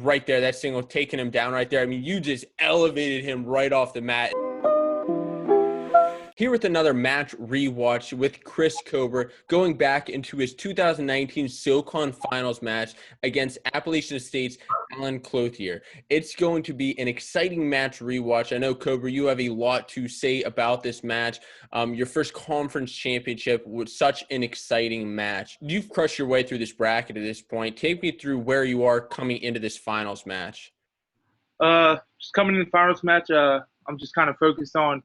right there, that single taking him down right there. I mean, you just elevated him right off the mat. Here with another match rewatch with Chris Cobra going back into his 2019 SoCon Finals match against Appalachian State's Alan Clothier. It's going to be an exciting match rewatch. I know, Cobra, you have a lot to say about this match. Your first conference championship was such an exciting match. You've crushed your way through this bracket at this point. Take me through where you are coming into this finals match. Just coming in the finals match, I'm just kind of focused on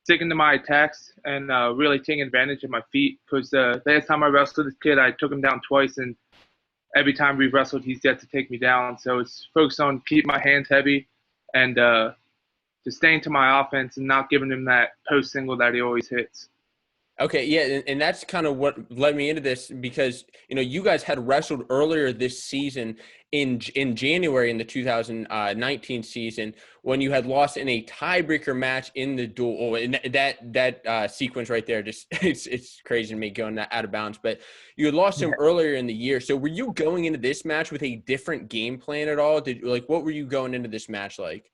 sticking to my attacks and really taking advantage of my feet. Because the last time I wrestled this kid, I took him down twice, and every time we wrestled, he's yet to take me down. So it's focused on keeping my hands heavy and just staying to my offense and not giving him that post single that he always hits. Okay, yeah, and that's kind of what led me into this because, you guys had wrestled earlier this season in January in the 2019 season when you had lost in a tiebreaker match in the duel. Oh, and that sequence right there, just it's crazy to me going out of bounds. But you had lost him earlier in the year. So were you going into this match with a different game plan at all? What were you going into this match like?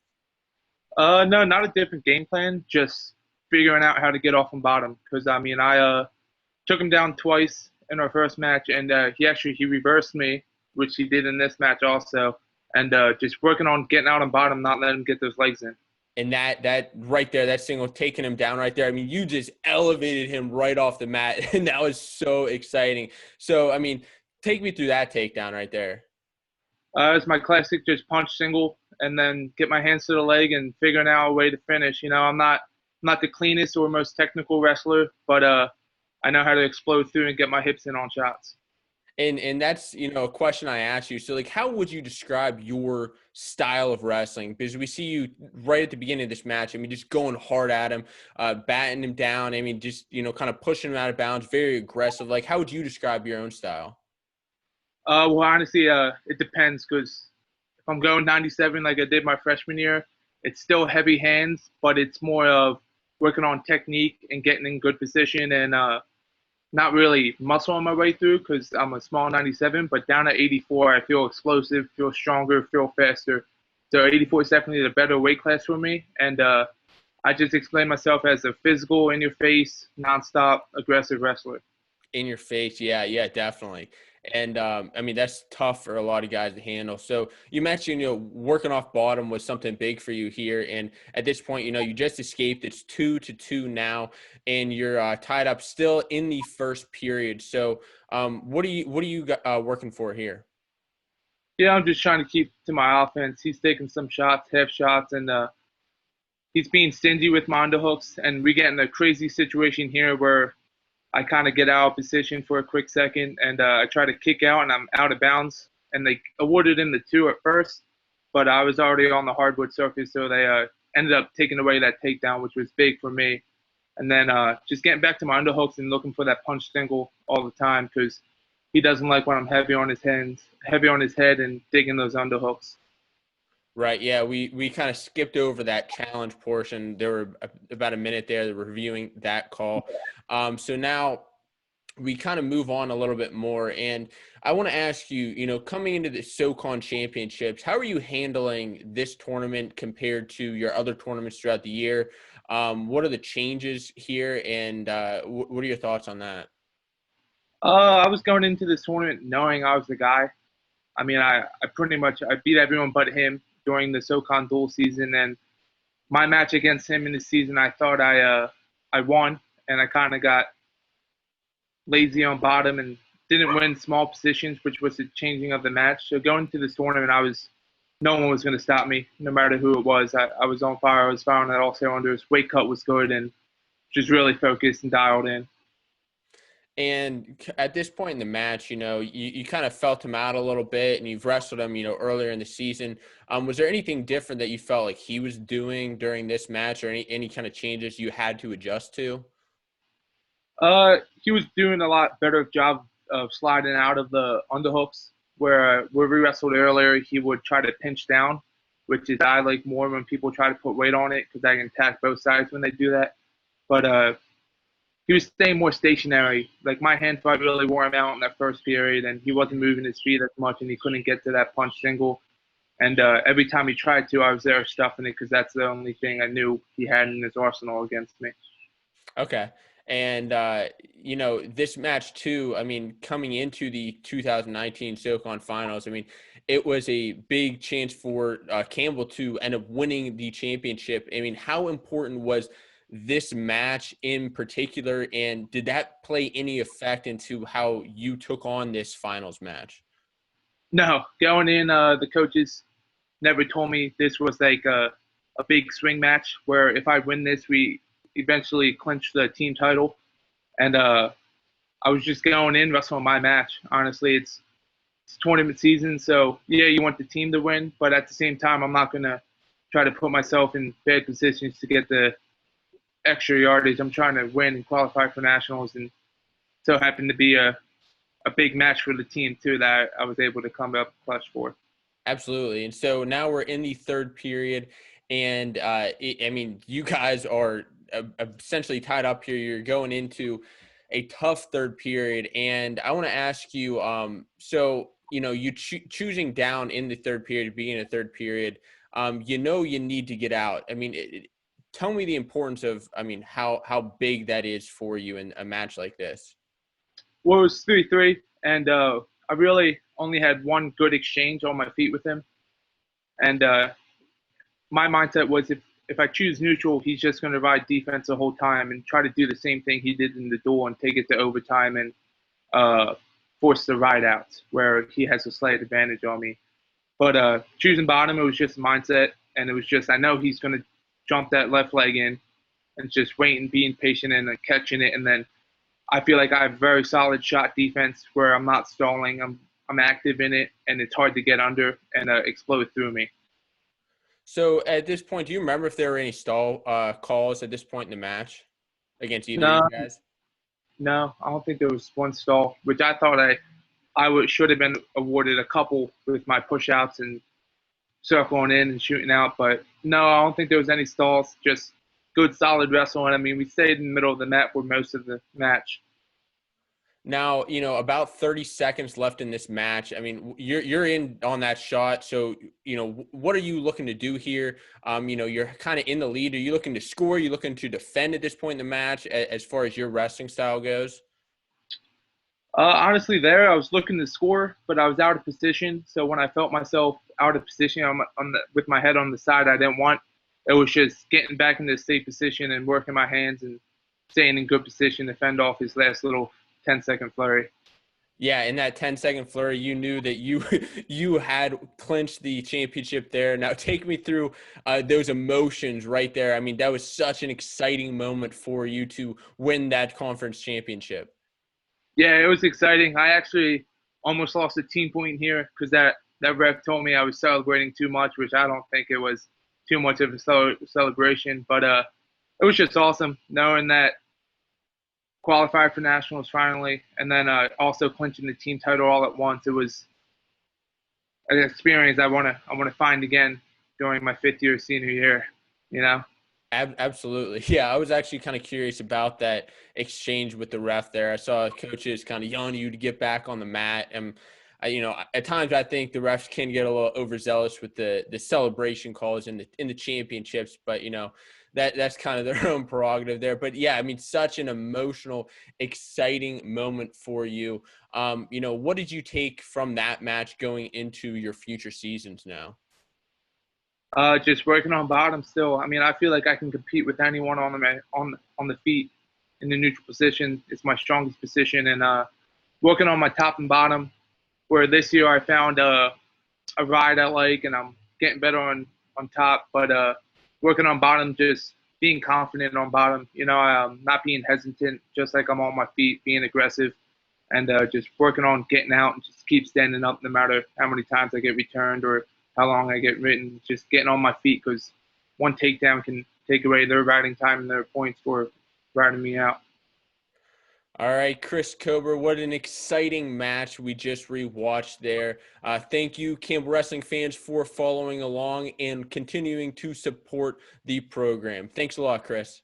No, not a different game plan, just figuring out how to get off and bottom. Because, I took him down twice in our first match, and he reversed me, which he did in this match also, and just working on getting out on bottom, not letting him get those legs in. And that right there, that single taking him down right there, I mean, you just elevated him right off the mat, and that was so exciting. So, I mean, take me through that takedown right there. It's my classic just punch single and then get my hands to the leg and figuring out a way to finish. I'm not the cleanest or most technical wrestler, but I know how to explode through and get my hips in on shots. And that's, a question I asked you. So, how would you describe your style of wrestling? Because we see you right at the beginning of this match, just going hard at him, batting him down. Just, kind of pushing him out of bounds, very aggressive. How would you describe your own style? Well, honestly, it depends because if I'm going 97 like I did my freshman year, it's still heavy hands, but it's more of working on technique and getting in good position and not really muscling my way through because I'm a small 97, but down at 84, I feel explosive, feel stronger, feel faster. So 84 is definitely the better weight class for me. And I just explain myself as a physical, in-your-face, nonstop, aggressive wrestler. In your face, yeah, definitely. And that's tough for a lot of guys to handle. So you mentioned, working off bottom was something big for you here. And at this point, you just escaped. It's 2-2 now, and you're tied up still in the first period. So what are you working for here? Yeah, I'm just trying to keep to my offense. He's taking some shots, half shots, and he's being stingy with my underhooks. And we get in a crazy situation here where I kind of get out of position for a quick second, and I try to kick out, and I'm out of bounds. And they awarded him the 2 at first, but I was already on the hardwood surface, so they ended up taking away that takedown, which was big for me. And then just getting back to my underhooks and looking for that punch single all the time because he doesn't like when I'm heavy on his head, and digging those underhooks. Right. Yeah. We kind of skipped over that challenge portion. There were about a minute there reviewing that call. So now we kind of move on a little bit more. And I want to ask you, coming into the SoCon championships, how are you handling this tournament compared to your other tournaments throughout the year? What are the changes here? And what are your thoughts on that? I was going into this tournament knowing I was the guy. I pretty much beat everyone but him during the SoCon dual season, and my match against him in the season, I thought I won, and I kind of got lazy on bottom and didn't win small positions, which was the changing of the match. So going to this tournament, no one was going to stop me, no matter who it was. I was on fire. I was firing at all cylinders. Weight cut was good, and just really focused and dialed in. And at this point in the match, you kind of felt him out a little bit, and you've wrestled him, earlier in the season. Was there anything different that you felt like he was doing during this match, or any kind of changes you had to adjust to? He was doing a lot better job of sliding out of the underhooks. Where we wrestled earlier, he would try to pinch down, which is I like more when people try to put weight on it because I can attack both sides when they do that. But he was staying more stationary. Like my hand fight really wore him out in that first period, and he wasn't moving his feet as much, and he couldn't get to that punch single. And every time he tried to, I was there stuffing it because that's the only thing I knew he had in his arsenal against me. Okay. And, this match too, I mean, coming into the 2019 SoCon finals, I mean, it was a big chance for Campbell to end up winning the championship. I mean, how important was this match in particular? And did that play any effect into how you took on this finals match? No, going in, the coaches never told me this was like a big swing match where if I win this, we eventually clinch the team title. And I was just going in wrestling my match. Honestly, it's tournament season, so yeah, you want the team to win, but at the same time, I'm not gonna try to put myself in bad positions to get the extra yardage. I'm trying to win and qualify for nationals, and so happened to be a big match for the team too that I was able to come up clutch for. Absolutely. And so now we're in the third period, and I mean, you guys are essentially tied up here. You're going into a tough third period, and I want to ask you, so you choosing down in the third period, being a third period, you need to get out. I mean, tell me the importance of, I mean, how big that is for you in a match like this. Well, it was 3-3, and I really only had one good exchange on my feet with him. And my mindset was if I choose neutral, he's just going to ride defense the whole time and try to do the same thing he did in the duel and take it to overtime and force the ride outs where he has a slight advantage on me. But choosing bottom, it was just mindset, and it was just I know he's going to jump that left leg in and just waiting, being patient, and then catching it, and then I feel like I have very solid shot defense where I'm not stalling. I'm active in it, and it's hard to get under and explode through me. So at this point, do you remember if there were any stall calls at this point in the match against either of No, you guys? no, I don't think there was one stall, which I thought should have been awarded a couple with my push outs and circling in and shooting out. But no, I don't think there was any stalls. Just good, solid wrestling. I mean, we stayed in the middle of the mat for most of the match. Now, about 30 seconds left in this match. I mean, you're in on that shot. So, what are you looking to do here? You're kind of in the lead. Are you looking to score? Are you looking to defend at this point in the match as far as your wrestling style goes? Honestly, I was looking to score, but I was out of position. So when I felt myself out of position with my head on the side, I didn't want. It was just getting back into a safe position and working my hands and staying in good position to fend off his last little 10-second flurry. Yeah, in that 10-second flurry, you knew that you had clinched the championship there. Now, take me through those emotions right there. I mean, that was such an exciting moment for you to win that conference championship. Yeah, it was exciting. I actually almost lost a team point here because that ref told me I was celebrating too much, which I don't think it was too much of a celebration. But it was just awesome knowing that qualified for nationals finally, and then also clinching the team title all at once. It was an experience I want to find again during my fifth year senior year. You know. Absolutely. Yeah, I was actually kind of curious about that exchange with the ref there. I saw coaches kind of yelling at you to get back on the mat. And, at times I think the refs can get a little overzealous with the celebration calls in the championships, but, that's kind of their own prerogative there. But, yeah, I mean, such an emotional, exciting moment for you. What did you take from that match going into your future seasons now? Just working on bottom still. I mean, I feel like I can compete with anyone on the feet in the neutral position. It's my strongest position, and working on my top and bottom. Where this year I found a ride I like, and I'm getting better on top. But working on bottom, just being confident on bottom. Not being hesitant, just like I'm on my feet, being aggressive, and just working on getting out and just keep standing up no matter how many times I get returned or how long I get written, just getting on my feet because one takedown can take away their riding time and their points for riding me out. All right, Chris Kober, what an exciting match we just rewatched there. Thank you, Campbell Wrestling fans, for following along and continuing to support the program. Thanks a lot, Chris.